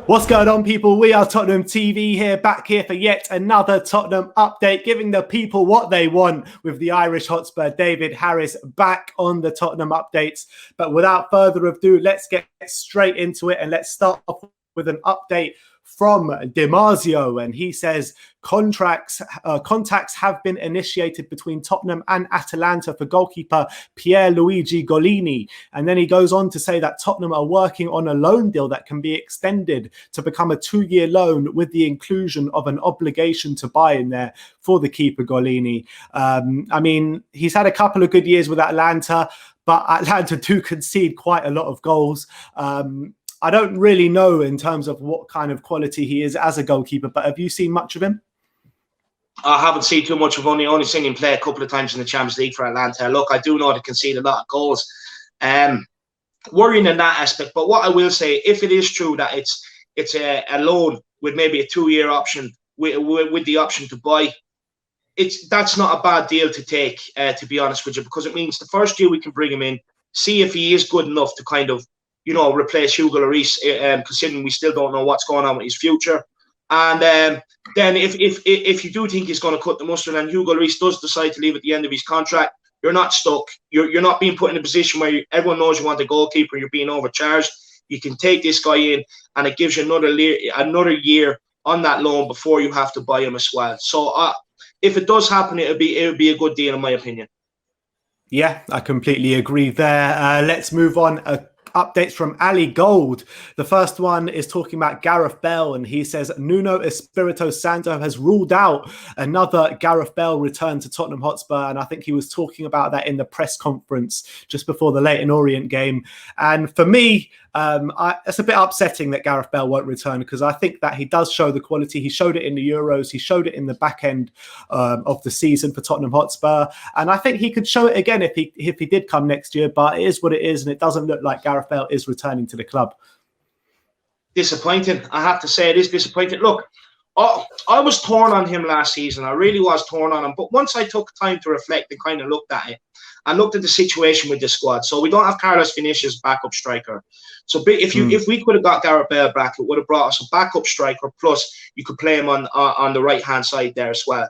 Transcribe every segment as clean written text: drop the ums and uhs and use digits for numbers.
What's going on, people? We are Tottenham TV here, back here for yet another Tottenham update, giving the people what they want with the Irish Hotspur, David Harris, back on the Tottenham updates. But without further ado, let's get straight into it, and let's start off with an update from Dimarzio, and he says contacts have been initiated between Tottenham and Atalanta for goalkeeper Pierluigi Gollini. And then he goes on to say that Tottenham are working on a loan deal that can be extended to become a 2-year loan with the inclusion of an obligation to buy in there for the keeper Gollini. I mean, he's had a couple of good years with Atlanta, but Atlanta do concede quite a lot of goals. I don't really know in terms of what kind of quality he is as a goalkeeper, but have you seen much of him? I haven't seen too much of him. Only seen him play a couple of times in the Champions League for Atlanta. Look, I do know they concede a lot of goals. Worrying in that aspect. But what I will say, if it is true that it's a loan with maybe a 2-year option with the option to buy, that's not a bad deal to take, to be honest with you, because it means the first year we can bring him in, see if he is good enough to kind of, replace Hugo Lloris, considering we still don't know what's going on with his future. And then if you do think he's going to cut the mustard and Hugo Lloris does decide to leave at the end of his contract, you're not stuck. You're not being put in a position where everyone knows you want a goalkeeper, you're being overcharged. You can take this guy in, and it gives you another year on that loan before you have to buy him as well. So if it does happen, it would be a good deal, in my opinion. Yeah, I completely agree there. Let's move on. Updates from Ali Gold. The first one is talking about Gareth Bale, and he says Nuno Espirito Santo has ruled out another Gareth Bale return to Tottenham Hotspur, and I think he was talking about that in the press conference just before the Leyton Orient game. And for me, it's a bit upsetting that Gareth Bale won't return, because I think that he does show the quality. He showed it in the Euros. He showed it in the back end of the season for Tottenham Hotspur. And I think he could show it again if he did come next year. But it is what it is, and it doesn't look like Gareth Bale is returning to the club. Disappointing. I have to say it is disappointing. Look, I was torn on him last season. I really was torn on him. But once I took time to reflect and kind of looked at it, I looked at the situation with the squad. So we don't have Carlos Vinicius backup striker. So if we could have got Gareth Bale back, it would have brought us a backup striker. Plus, you could play him on the right hand side there as well.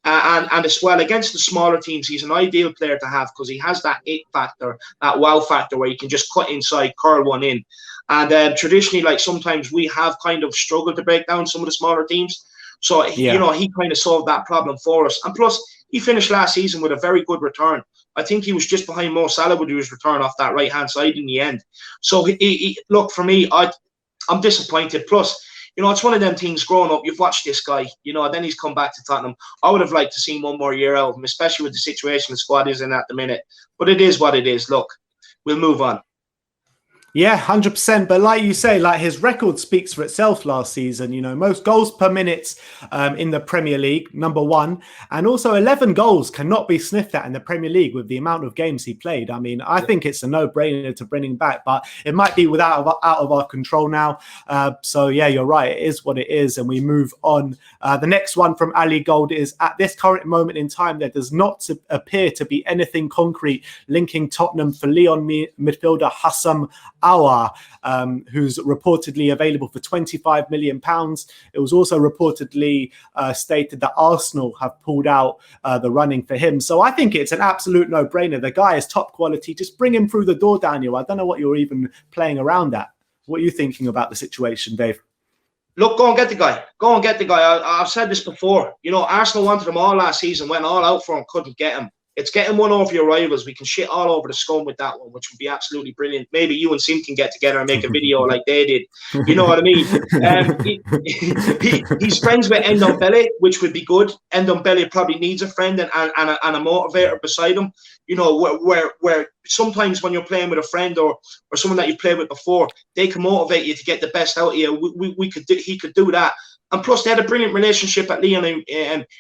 And as well, against the smaller teams, he's an ideal player to have because he has that it factor, that wow factor, where you can just cut inside, curl one in. And traditionally, like sometimes we have kind of struggled to break down some of the smaller teams. So he kind of solved that problem for us. And plus, he finished last season with a very good return. I think he was just behind Mo Salah with his return off that right-hand side in the end. So, look, for me, I'm disappointed. Plus, it's one of them things growing up. You've watched this guy, then he's come back to Tottenham. I would have liked to see one more year out of him, especially with the situation the squad is in at the minute. But it is what it is. Look, we'll move on. Yeah, 100%. But like you say, like his record speaks for itself last season. Most goals per minute in the Premier League, #1. And also 11 goals cannot be sniffed at in the Premier League with the amount of games he played. I mean, I think it's a no-brainer to bring him back, but it might be out of our control now. So yeah, you're right. It is what it is. And we move on. The next one from Ali Gold is, at this current moment in time, there does not appear to be anything concrete linking Tottenham for Lyon midfielder Houssem Aouar, who's reportedly available for £25 million. It was also reportedly stated that Arsenal have pulled out the running for him. So I think it's an absolute no-brainer. The guy is top quality. Just bring him through the door, Daniel. I don't know what you're even playing around at. What are you thinking about the situation, Dave? Look, go and get the guy. Go and get the guy. I've said this before. Arsenal wanted him all last season, went all out for him, couldn't get him. It's getting one over your rivals. We can shit all over the scum with that one, which would be absolutely brilliant. Maybe you and Sim can get together and make a video like they did. You know what I mean? He's friends with Ndombele, which would be good. Ndombele probably needs a friend and a motivator beside him. Where sometimes when you're playing with a friend or someone that you've played with before, they can motivate you to get the best out of you. He could do that. And plus, they had a brilliant relationship at Lyon, in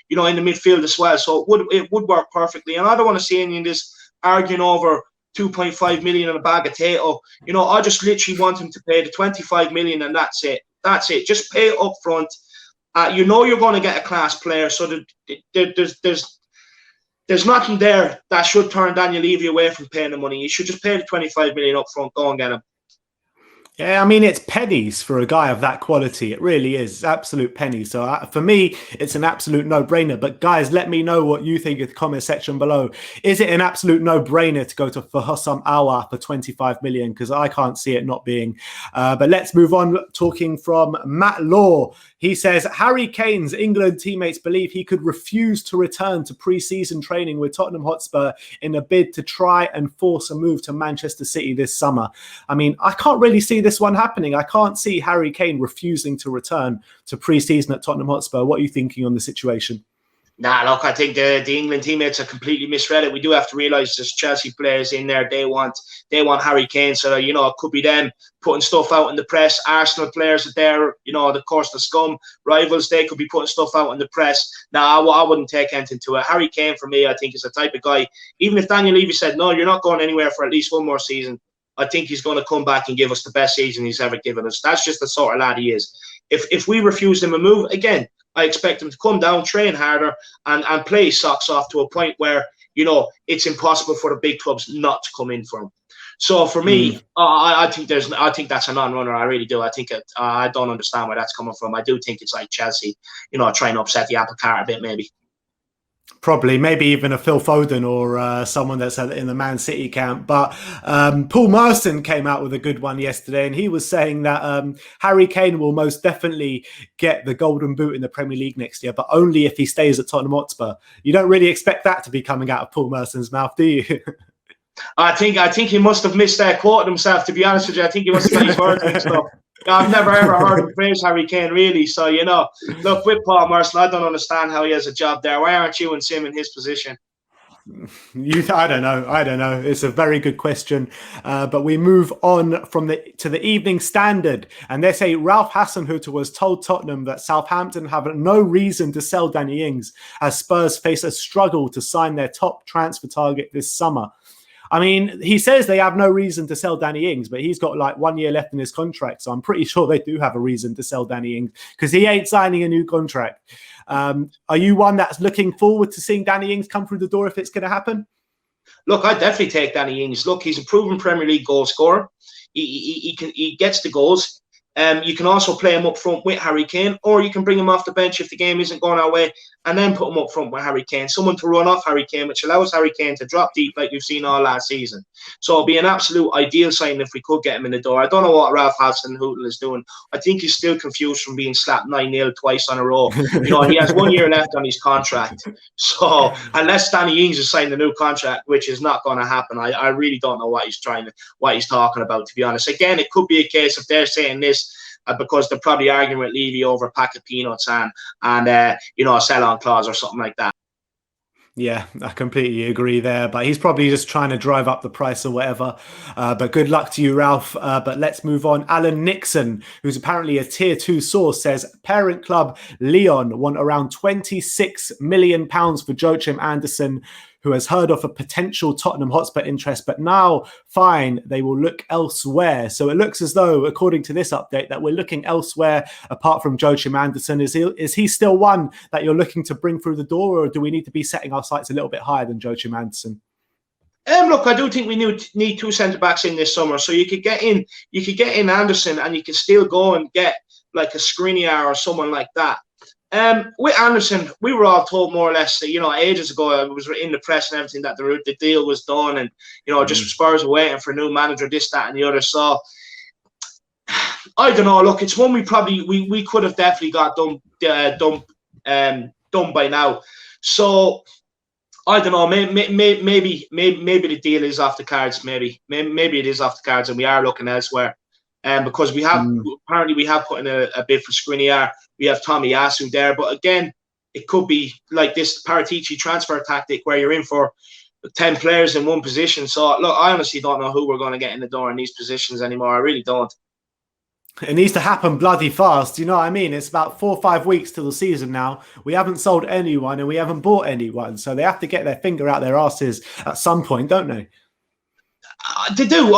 the midfield as well. So it would work perfectly. And I don't want to see any of this arguing over 2.5 million in a bag of potato. I just literally want him to pay the 25 million, and that's it. That's it. Just pay it up front. You're going to get a class player. So there's nothing there that should turn Daniel Levy away from paying the money. You should just pay the 25 million up front. Go and get him. Yeah, I mean, it's pennies for a guy of that quality. It really is absolute pennies. So for me, it's an absolute no-brainer. But guys, let me know what you think in the comment section below. Is it an absolute no-brainer to go for Houssem Aouar for 25 million? Because I can't see it not being. But let's move on. Talking from Matt Law, he says Harry Kane's England teammates believe he could refuse to return to pre-season training with Tottenham Hotspur in a bid to try and force a move to Manchester City this summer. I mean, I can't really see this one happening. I can't see Harry Kane refusing to return to pre-season at Tottenham Hotspur. What are you thinking on the situation? Nah, look, I think the England teammates are completely misread it. We do have to realise there's Chelsea players in there. They want Harry Kane, so you know it could be them putting stuff out in the press. Arsenal players are there, you know, of course the scum rivals. They could be putting stuff out in the press. Now, I wouldn't take anything to it. Harry Kane for me, I think, is the type of guy. Even if Daniel Levy said no, you're not going anywhere for at least one more season, I think he's going to come back and give us the best season he's ever given us. That's just the sort of lad he is. If we refuse him a move again, I expect him to come down, train harder, and play his socks off to a point where, you know, it's impossible for the big clubs not to come in for him. So for me, I think that's a non-runner. I really do. I think I don't understand where that's coming from. I do think it's like Chelsea, you know, trying to upset the apple cart a bit, maybe. Probably, maybe even a Phil Foden or someone that's in the Man City camp. But Paul Merson came out with a good one yesterday, and he was saying that Harry Kane will most definitely get the Golden Boot in the Premier League next year, but only if he stays at Tottenham Hotspur. You don't really expect that to be coming out of Paul Merson's mouth, do you? I think he must have missed that quote himself, to be honest with you. I think he must have got his words mixed up. I've never ever heard him praise Harry Kane, really. So, you know, look, with Paul Merson, I don't understand how he has a job there. Why aren't you and Sim in his position? I don't know. It's a very good question. But we move on to the Evening Standard, and they say Ralph Hasenhüttl was told Tottenham that Southampton have no reason to sell Danny Ings as Spurs face a struggle to sign their top transfer target this summer. I mean, he says they have no reason to sell Danny Ings, but he's got like 1 year left in his contract. So I'm pretty sure they do have a reason to sell Danny Ings because he ain't signing a new contract. Are you one that's looking forward to seeing Danny Ings come through the door if it's going to happen? Look, I definitely take Danny Ings. Look, he's a proven Premier League goal scorer. He gets the goals. You can also play him up front with Harry Kane, or you can bring him off the bench if the game isn't going our way, and then put him up front with Harry Kane. Someone to run off Harry Kane, which allows Harry Kane to drop deep like we've seen all last season. So it'll be an absolute ideal sign if we could get him in the door. I don't know what Ralph Hasenhüttl is doing. I think he's still confused from being slapped 9-0 twice on a row. You know, he has 1 year left on his contract. So unless Danny Ings is signing a new contract, which is not going to happen, I really don't know what he's talking about, to be honest. Again, it could be a case if they're saying this because they're probably arguing with Levy over a pack of peanuts and you know, a sell-on clause or something like that. Yeah, I completely agree there. But he's probably just trying to drive up the price or whatever. But good luck to you, Ralph. But let's move on. Alan Nixon, who's apparently a tier 2 source, says parent club Lyon want around £26 million for Joachim Andersen, who has heard of a potential Tottenham Hotspur interest, but now fine, they will look elsewhere. So it looks as though, according to this update, that we're looking elsewhere apart from Joachim Andersen. Is he still one that you're looking to bring through the door, or do we need to be setting our sights a little bit higher than Joachim Andersen? Look, I do think we need two centre backs in this summer. So you could get in Andersen, and you could still go and get like a Skriniar or someone like that. With Andersen, we were all told more or less, you know, ages ago, it was in the press and everything, that the deal was done, and, you know, just Spurs were waiting for a new manager, this, that, and the other. So I don't know. Look, it's one we could have definitely got done by now. So I don't know. Maybe the deal is off the cards. Maybe it is off the cards, and we are looking elsewhere. Because we have put in a bid for Skriniar. We have Tommy Yasu there, but again, it could be like this Paratici transfer tactic where you're in for 10 players in one position. So look, I honestly don't know who we're going to get in the door in these positions anymore. I really don't. It needs to happen bloody fast. You know what I mean? It's about 4 or 5 weeks till the season now. We haven't sold anyone and we haven't bought anyone. So they have to get their finger out their asses at some point, don't they? They do.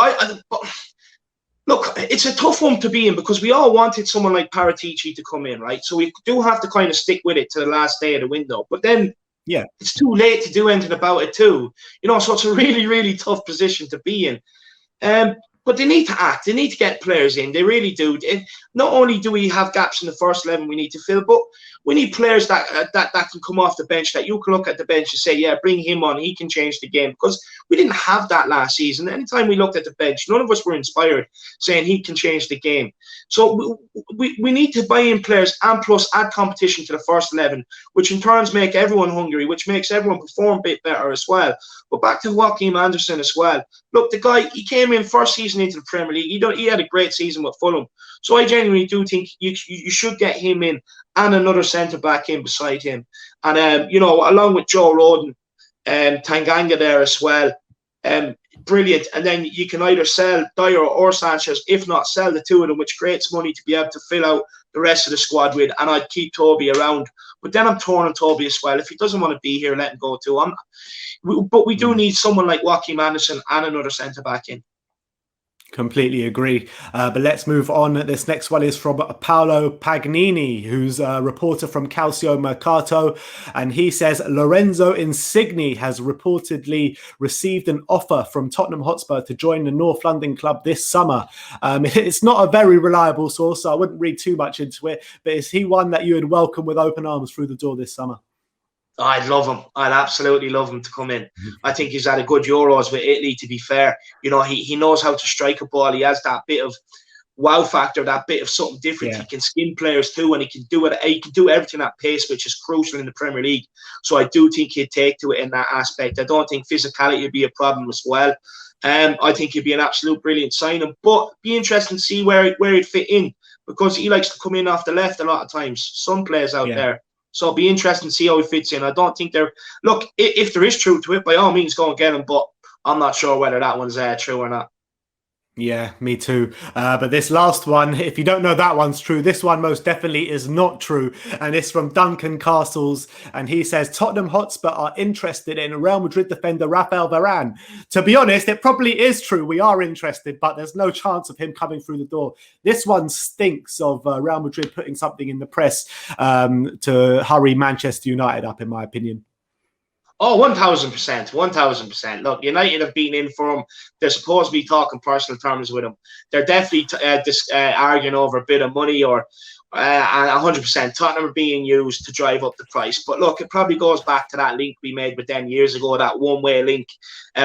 Look, it's a tough one to be in because we all wanted someone like Paratici to come in, right? So we do have to kind of stick with it to the last day of the window. But then, yeah, it's too late to do anything about it too. You know, so it's a really, really tough position to be in. But they need to act. They need to get players in. They really do. Not only do we have gaps in the first 11 we need to fill, but we need players that can come off the bench, that you can look at the bench and say, yeah, bring him on. He can change the game. Because we didn't have that last season. Anytime we looked at the bench, none of us were inspired saying he can change the game. So we need to buy in players and plus add competition to the first 11, which in turn make everyone hungry, which makes everyone perform a bit better as well. But back to Joachim Andersen as well. Look, the guy, he came in first season into the Premier League. He had a great season with Fulham. So I genuinely do think you should get him in and another centre-back in beside him. And, you know, along with Joe Rodon, Tanganga there as well. Brilliant. And then you can either sell Dyer or Sanchez, if not sell the two of them, which creates money to be able to fill out the rest of the squad with. And I'd keep Toby around. But then I'm torn on Toby as well. If he doesn't want to be here, let him go too. But we do need someone like Joachim Andersen and another centre-back in. Completely agree. But let's move on. This next one is from Paolo Pagnini, who's a reporter from Calcio Mercato. And he says, Lorenzo Insigne has reportedly received an offer from Tottenham Hotspur to join the North London club this summer. It's not a very reliable source, so I wouldn't read too much into it. But is he one that you would welcome with open arms through the door this summer? I'd love him. I'd absolutely love him to come in. I think he's had a good Euros with Italy, to be fair. You know, he knows how to strike a ball. He has that bit of wow factor, that bit of something different. Yeah. He can skin players too, and he can do it. He can do everything at pace, which is crucial in the Premier League. So I do think he'd take to it in that aspect. I don't think physicality would be a problem as well. I think he'd be an absolute brilliant signing. But be interesting to see where he'd fit in, because he likes to come in off the left a lot of times. Some players out there. So it'll be interesting to see how he fits in. I don't think they're... Look, if there is truth to it, by all means, go and get him. But I'm not sure whether that one's true or not. Yeah, me too. But this last one, if you don't know that one's true, this one most definitely is not true. And it's from Duncan Castles. And he says, Tottenham Hotspur are interested in Real Madrid defender Raphael Varane. To be honest, it probably is true. We are interested, but there's no chance of him coming through the door. This one stinks of Real Madrid putting something in the press to hurry Manchester United up, in my opinion. Oh, 1,000%, 1,000%. Look, United have been in for him. They're supposed to be talking personal terms with him. They're definitely arguing over a bit of money, or 100%. Tottenham are being used to drive up the price. But look, it probably goes back to that link we made with them years ago, that one-way link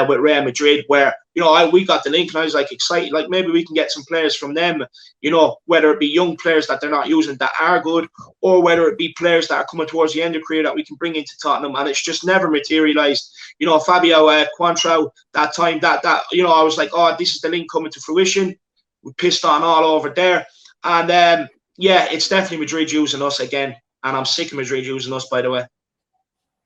with Real Madrid, where, you know, we got the link and I was like excited, like maybe we can get some players from them, you know, whether it be young players that they're not using that are good, or whether it be players that are coming towards the end of career that we can bring into Tottenham. And it's just never materialized. You know, Fabio Quantrao, that time, that you know, I was like, oh, this is the link coming to fruition. We pissed on all over there. And yeah, it's definitely Madrid using us again. And I'm sick of Madrid using us, by the way.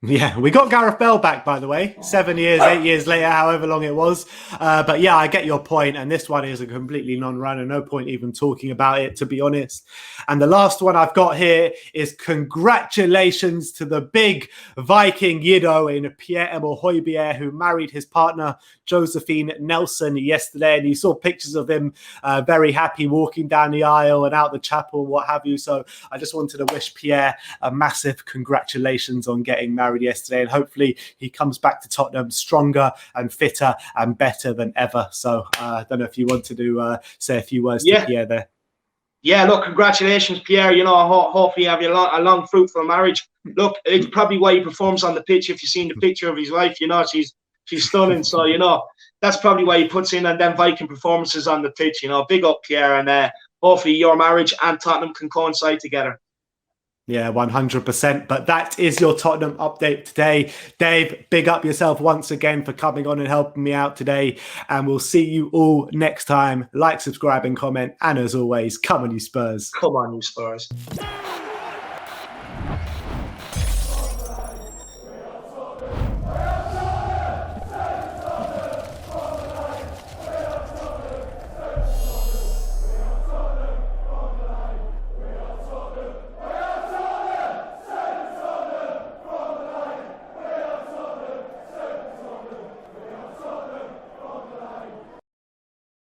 Yeah, we got Gareth Bale back, by the way, 7 years, 8 years later, however long it was. But yeah, I get your point. And this one is a completely non-runner. No point even talking about it, to be honest. And the last one I've got here is congratulations to the big Viking Yido in Pierre-Emile Hojbjerg, who married his partner, Josephine Nelson, yesterday. And you saw pictures of him very happy walking down the aisle and out the chapel, what have you. So I just wanted to wish Pierre a massive congratulations on getting married yesterday, and hopefully he comes back to Tottenham stronger and fitter and better than ever. So I don't know if you want to say a few words to Pierre there. Yeah, look, congratulations, Pierre. You know, hopefully you have a long, fruitful marriage. Look, it's probably why he performs on the pitch. If you've seen the picture of his wife, you know, she's stunning. So, you know, that's probably why he puts in and then Viking performances on the pitch. You know, big up, Pierre, and hopefully your marriage and Tottenham can coincide together. Yeah, 100%. But that is your Tottenham update today. Dave, big up yourself once again for coming on and helping me out today. And we'll see you all next time. Like, subscribe and comment. And as always, come on, you Spurs. Come on, you Spurs.